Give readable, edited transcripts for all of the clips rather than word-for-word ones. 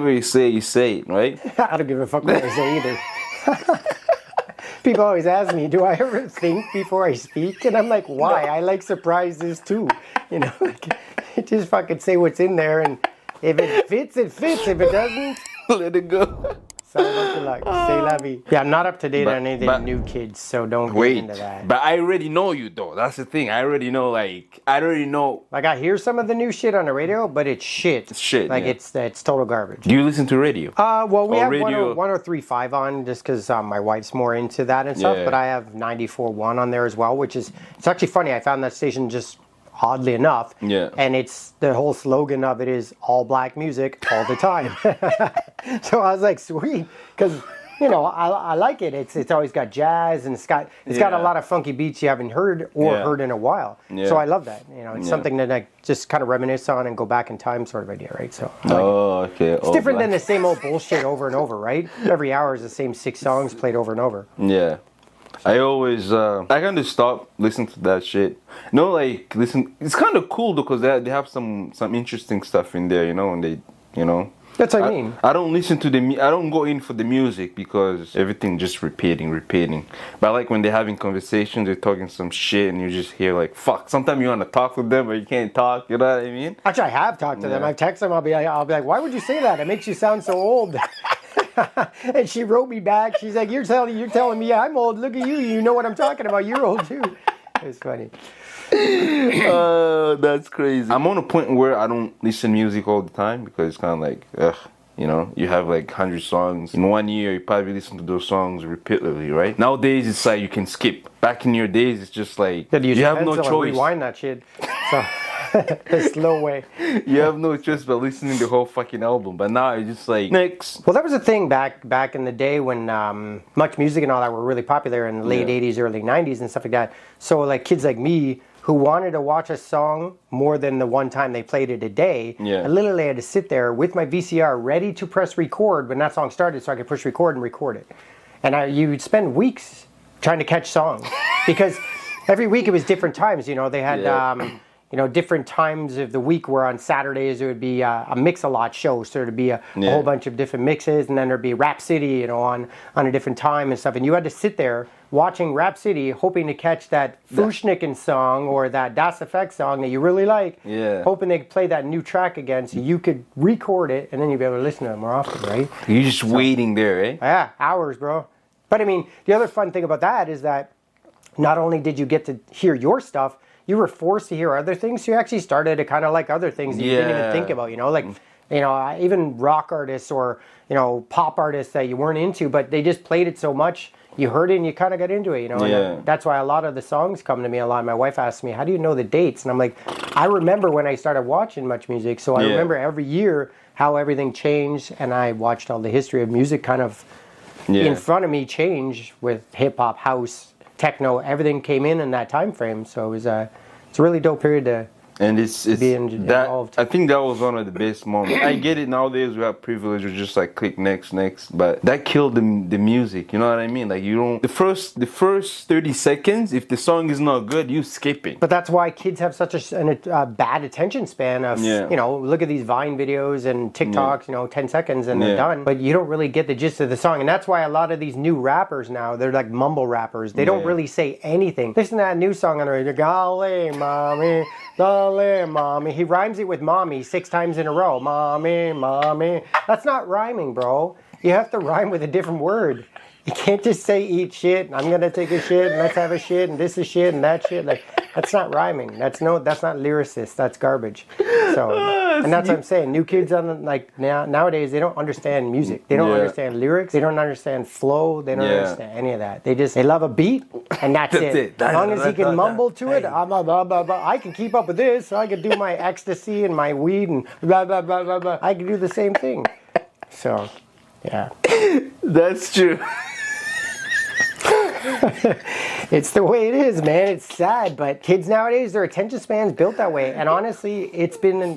Whatever you say it, right? I don't give a fuck what I say either. People always ask me, do I ever think before I speak? And I'm like, why? I like surprises too. You know, just fucking say what's in there, and if it fits, it fits. If it doesn't, let it go. Sound like you like. Say la vie. Yeah, I'm not up to date on anything new, kids, so don't get into that. But I already know you, though. That's the thing. I already know, like, Like, I hear some of the new shit on the radio, but it's shit. It's shit, Like, yeah. it's total garbage. Do you listen to radio? Well, we have radio. 103.5 on just because my wife's more into that and stuff, but I have 94.1 on there as well, which is, it's actually funny. I found that station just oddly enough. Yeah. And it's, the whole slogan of it is all black music all the time. So I was like, sweet, because... You know, I like it. It's always got jazz, and it's got a lot of funky beats you haven't heard heard in a while. Yeah. So I love that. You know, it's something that I just kind of reminisce on and go back in time sort of idea, right? So okay. It's different than the same old bullshit over and over, right? Every hour is the same 6 songs played over and over. Yeah. I always I kind of stop listening to that shit. No, like listen. It's kind of cool because they have some interesting stuff in there, you know, and they, you know. That's what I mean. I don't listen to I don't go in for the music because everything just repeating. But I like when they're having conversations, they're talking some shit, and you just hear like, fuck. Sometimes you want to talk with them, but you can't talk. You know what I mean? Actually, I have talked to them. I've texted them. I'll be like, why would you say that? It makes you sound so old. And she wrote me back. She's like, you're telling me I'm old. Look at you. You know what I'm talking about. You're old too. It's funny. That's crazy. I'm on a point where I don't listen to music all the time because it's kind of like, you know, you have like 100 songs. In 1 year, you probably listen to those songs repeatedly, right? Nowadays, it's like you can skip. Back in your days, it's just like, you have no choice. Rewind that shit. So, the slow way. You have no choice but listening to the whole fucking album. But now it's just like, next. Well, that was a thing back in the day when much music and all that were really popular in the late 80s, early 90s and stuff like that. So like kids like me who wanted to watch a song more than the one time they played it a day, I literally had to sit there with my VCR ready to press record when that song started so I could push record and record it. And you would spend weeks trying to catch songs because every week it was different times. You know, they had... you know, different times of the week where on Saturdays it would be a mix-a-lot show. So there'd be a whole bunch of different mixes, and then there'd be Rap City, you know, on a different time and stuff. And you had to sit there watching Rap City, hoping to catch that Fushniken song or that Das Effect song that you really like. Yeah. Hoping they could play that new track again so you could record it, and then you'd be able to listen to it more often, right? You're just waiting there, eh? Yeah, hours, bro. But I mean, the other fun thing about that is that not only did you get to hear your stuff, you were forced to hear other things. So you actually started to kind of like other things that you didn't even think about, you know, like, you know, even rock artists or, you know, pop artists that you weren't into, but they just played it so much, you heard it and you kind of got into it, you know. And that's why a lot of the songs come to me a lot. My wife asks me, how do you know the dates? And I'm like, I remember when I started watching much music. So I remember every year how everything changed, and I watched all the history of music kind of in front of me change with hip hop, house, techno, everything came in that time frame. So it was it's a really dope period to be involved. I think that was one of the best moments. I get it nowadays we have privilege of just like click next, but that killed the music. You know what I mean? Like you don't the first 30 seconds, if the song is not good, you skip it. But that's why kids have such a bad attention span of you know, look at these Vine videos and TikToks, you know, 10 seconds and they're done. But you don't really get the gist of the song, and that's why a lot of these new rappers now, they're like mumble rappers. They don't really say anything. Listen to that new song on the radio, golly, mommy. Mommy. He rhymes it with mommy 6 times in a row. Mommy, mommy. That's not rhyming, bro. You have to rhyme with a different word. You can't just say eat shit, and I'm going to take a shit, and let's have a shit, and this is shit, and that shit. Like, that's not rhyming. That's not lyricist. That's garbage. So, and that's what I'm saying. New kids nowadays, they don't understand music. They don't understand lyrics. They don't understand flow. They don't understand any of that. They love a beat, and that's it. As long as he can mumble to it, I can keep up with this. I can do my ecstasy and my weed and blah, blah, blah, blah, blah. I can do the same thing. So, yeah. That's true. It's the way it is, man. It's sad, but kids nowadays, their attention span's built that way. And honestly,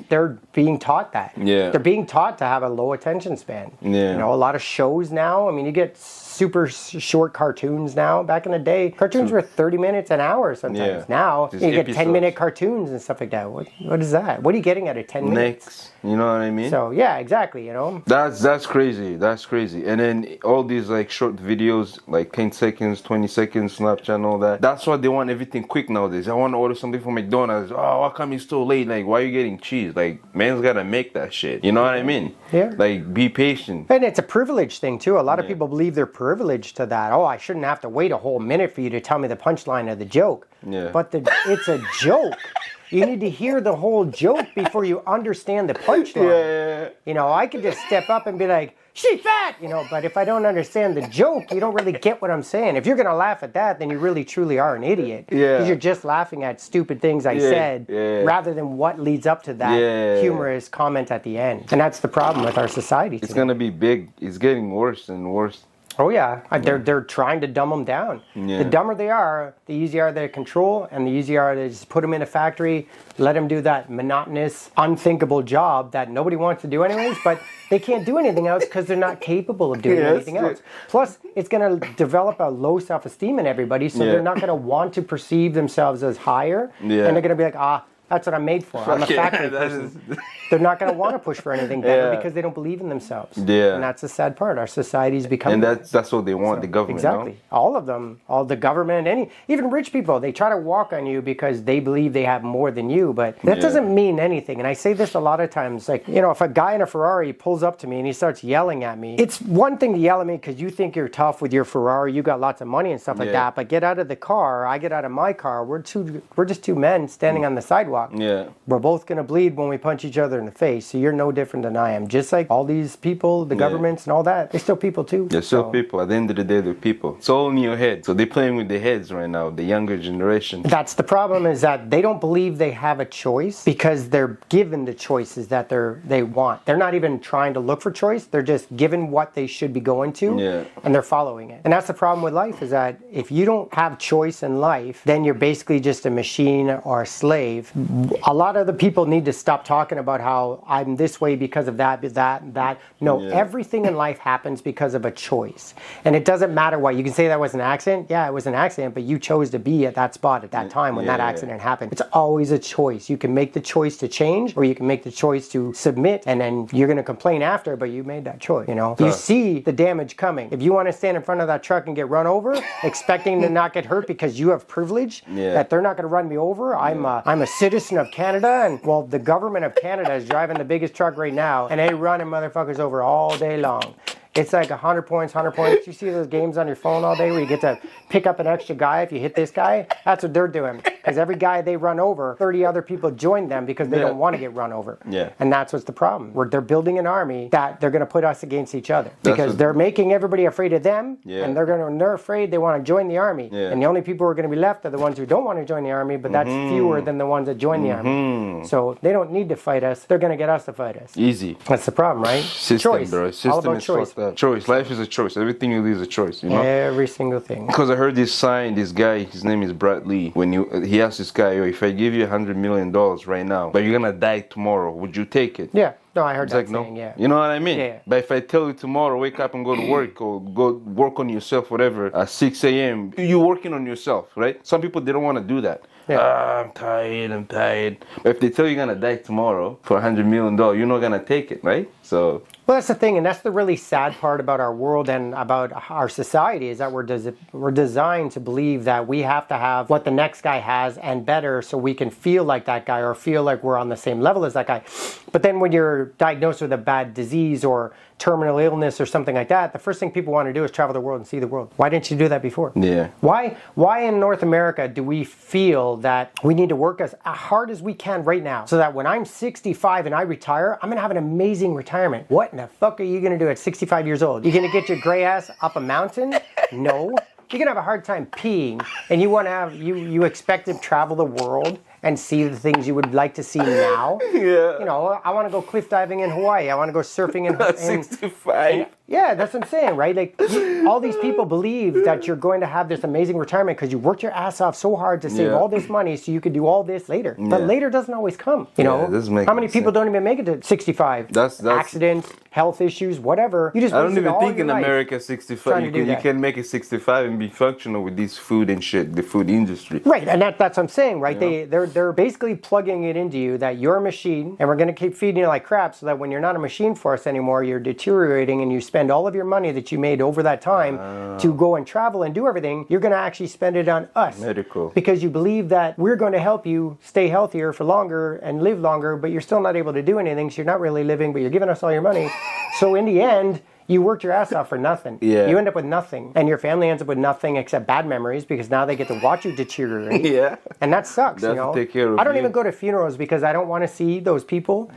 they're being taught that. Yeah. They're being taught to have a low attention span. Yeah. You know, a lot of shows now, I mean, you get super short cartoons now. Back in the day, cartoons were 30 minutes, an hour sometimes. Yeah. Now, Just you get episodes. 10-minute cartoons and stuff like that. What is that? What are you getting out of 10 minutes? Next, you know what I mean? So, yeah, exactly, you know. That's crazy. That's crazy. And then all these like short videos, like 10 seconds, 20 seconds, Snapchat and all that. That's why they want everything quick nowadays. I want to order something from McDonald's. Oh, how come it's so late? Like, why are you getting cheese? Like, man's gotta make that shit. You know what I mean? Yeah. Like, be patient. And it's a privilege thing too. A lot of people believe they're privileged to that. Oh, I shouldn't have to wait a whole minute for you to tell me the punchline of the joke. Yeah. But it's a joke. You need to hear the whole joke before you understand the punchline. Yeah. You know, I could just step up and be like, she's fat, you know, but if I don't understand the joke, you don't really get what I'm saying. If you're going to laugh at that, then you really truly are an idiot. Yeah. Because you're just laughing at stupid things I said rather than what leads up to that humorous comment at the end. And that's the problem with our society today. It's gonna be big. It's getting worse and worse. Oh yeah, they're trying to dumb them down. Yeah. The dumber they are, the easier they control, and the easier are to just put them in a factory, let them do that monotonous, unthinkable job that nobody wants to do anyways, but they can't do anything else because they're not capable of doing anything else. Plus, it's going to develop a low self-esteem in everybody, so they're not going to want to perceive themselves as higher, and they're going to be like, that's what I'm made for. I'm a factory person. They're not going to want to push for anything better because they don't believe in themselves. Yeah. And that's the sad part. Our society's becoming... And that's what they want, the government, exactly. No? All of them. All the government, even rich people, they try to walk on you because they believe they have more than you, but that doesn't mean anything. And I say this a lot of times, like, you know, if a guy in a Ferrari pulls up to me and he starts yelling at me, it's one thing to yell at me because you think you're tough with your Ferrari, you got lots of money and stuff like that, but get out of the car, I get out of my car, we're just two men standing on the sidewalk. Yeah. We're both going to bleed when we punch each other in the face, so you're no different than I am. Just like all these people, the governments and all that, they're still people too. They're still people. At the end of the day, they're people. It's all in your head. So they're playing with their heads right now, the younger generation. That's the problem, is that they don't believe they have a choice because they're given the choices that they want. They're not even trying to look for choice. They're just given what they should be going to, and they're following it. And that's the problem with life, is that if you don't have choice in life, then you're basically just a machine or a slave. A lot of the people need to stop talking about how I'm this way because of that. No, everything in life happens because of a choice. And it doesn't matter what. You can say that was an accident. Yeah, it was an accident, but you chose to be at that spot at that time when that accident happened. It's always a choice. You can make the choice to change, or you can make the choice to submit, and then you're going to complain after, but you made that choice, you know? You see the damage coming. If you want to stand in front of that truck and get run over, expecting to not get hurt because you have privilege, that they're not going to run me over, I'm a citizen of Canada, and well, the government of Canada is driving the biggest truck right now, and they running motherfuckers over all day long. It's like 100 points. You see those games on your phone all day where you get to pick up an extra guy if you hit this guy? That's what they're doing. Because every guy they run over, 30 other people join them because they don't want to get run over. Yeah. And that's what's the problem. They're building an army that they're going to put us against each other. Because they're making everybody afraid of them, and they're afraid they want to join the army. Yeah. And the only people who are going to be left are the ones who don't want to join the army, but that's fewer than the ones that join the army. So they don't need to fight us. They're going to get us to fight us. Easy. That's the problem, right? System, choice. Bro. System all about is choice. Choice. Life is a choice. Everything you do is a choice, you know? Every single thing. Because I heard this guy, his name is Brad Lee. When he asked this guy, if I give you $100 million right now, but you're gonna die tomorrow, would you take it? Yeah. No, I heard that saying, no. Yeah. You know what I mean? Yeah. But if I tell you tomorrow, wake up and go to work or go work on yourself, whatever, at 6 a.m., you're working on yourself, right? Some people, they don't want to do that. Yeah. I'm tired. But if they tell you you're going to die tomorrow for $100 million, you're not going to take it, right? So... Well, that's the thing, and that's the really sad part about our world and about our society, is that we're designed to believe that we have to have what the next guy has and better so we can feel like that guy or feel like we're on the same level as that guy. But then when you're diagnosed with a bad disease or terminal illness or something like that, the first thing people want to do is travel the world and see the world. Why didn't you do that before? Yeah. Why in North America do we feel that we need to work as hard as we can right now so that when I'm 65 and I retire, I'm going to have an amazing retirement? What in the fuck are you going to do at 65 years old? You going to get your gray ass up a mountain? No. You're going to have a hard time peeing, and you want to have, you expect to travel the world and see the things you would like to see now. Yeah. You know, I want to go cliff diving in Hawaii. I want to go surfing in 65. Yeah, that's what I'm saying, right? Like, all these people believe that you're going to have this amazing retirement because you worked your ass off so hard to save all this money so you could do all this later. But later doesn't always come. You know, how many people don't even make it to 65? That's accidents, health issues, whatever. You just I don't even think in America 65 you can make it 65 and be functional with this food and shit, the food industry. Right, and that's what I'm saying, right? They're basically plugging it into you that you're a machine, and we're going to keep feeding you like crap, so that when you're not a machine for us anymore, you're deteriorating, and you spend all of your money that you made over that time to go and travel and do everything. You're going to actually spend it on us, medical, because you believe that we're going to help you stay healthier for longer and live longer, but you're still not able to do anything, so you're not really living, but you're giving us all your money. So in the end, you worked your ass off for nothing. Yeah. You end up with nothing. And your family ends up with nothing except bad memories, because now they get to watch you deteriorate. Yeah. And that sucks, you know. Take care of I don't even go to funerals because I don't want to see those people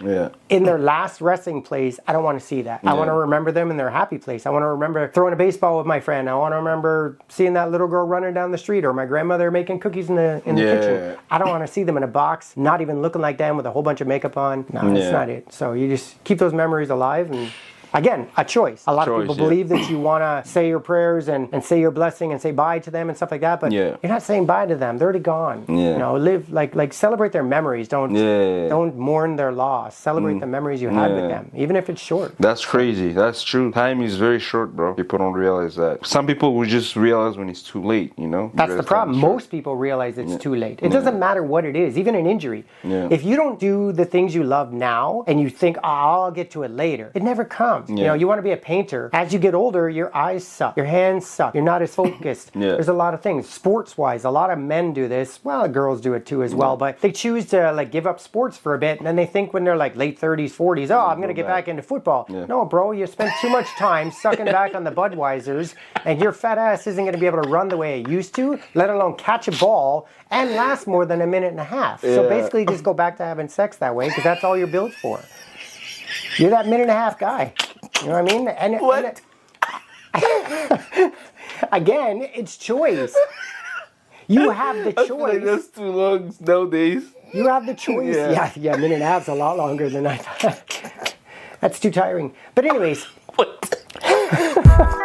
in their last resting place. I don't want to see that. I want to remember them in their happy place. I want to remember throwing a baseball with my friend. I want to remember seeing that little girl running down the street, or my grandmother making cookies in the kitchen. I don't want to see them in a box, not even looking like them with a whole bunch of makeup on. No, that's not it. So you just keep those memories alive. And again, a choice. A lot of people believe that you want to say your prayers and say your blessing and say bye to them and stuff like that, but you're not saying bye to them. They're already gone. You know, live like celebrate their memories. Don't mourn their loss. Celebrate the memories you had with them, even if it's short. That's crazy. That's true. Time is very short, bro. People don't realize that. Some people will just realize when it's too late, you know? That's the problem. Most people realize it's too late. It doesn't matter what it is, even an injury. If you don't do the things you love now and you think, oh, I'll get to it later, it never comes. You know, you want to be a painter. As you get older, your eyes suck. Your hands suck. You're not as focused. There's a lot of things. Sports-wise, a lot of men do this. Well, girls do it too as well, but they choose to like give up sports for a bit, and then they think when they're like late 30s, 40s, oh, I'm going to get back into football. No, bro, you spent too much time sucking back on the Budweisers, and your fat ass isn't going to be able to run the way it used to, let alone catch a ball and last more than a minute and a half. So basically just go back to having sex that way, because that's all you're built for. You're that minute and a half guy. You know what I mean? Again, it's choice. You have the choice. I feel like that's too long nowadays. You have the choice. Yeah, minute and a half's a lot longer than I thought. That's too tiring. But anyways. What?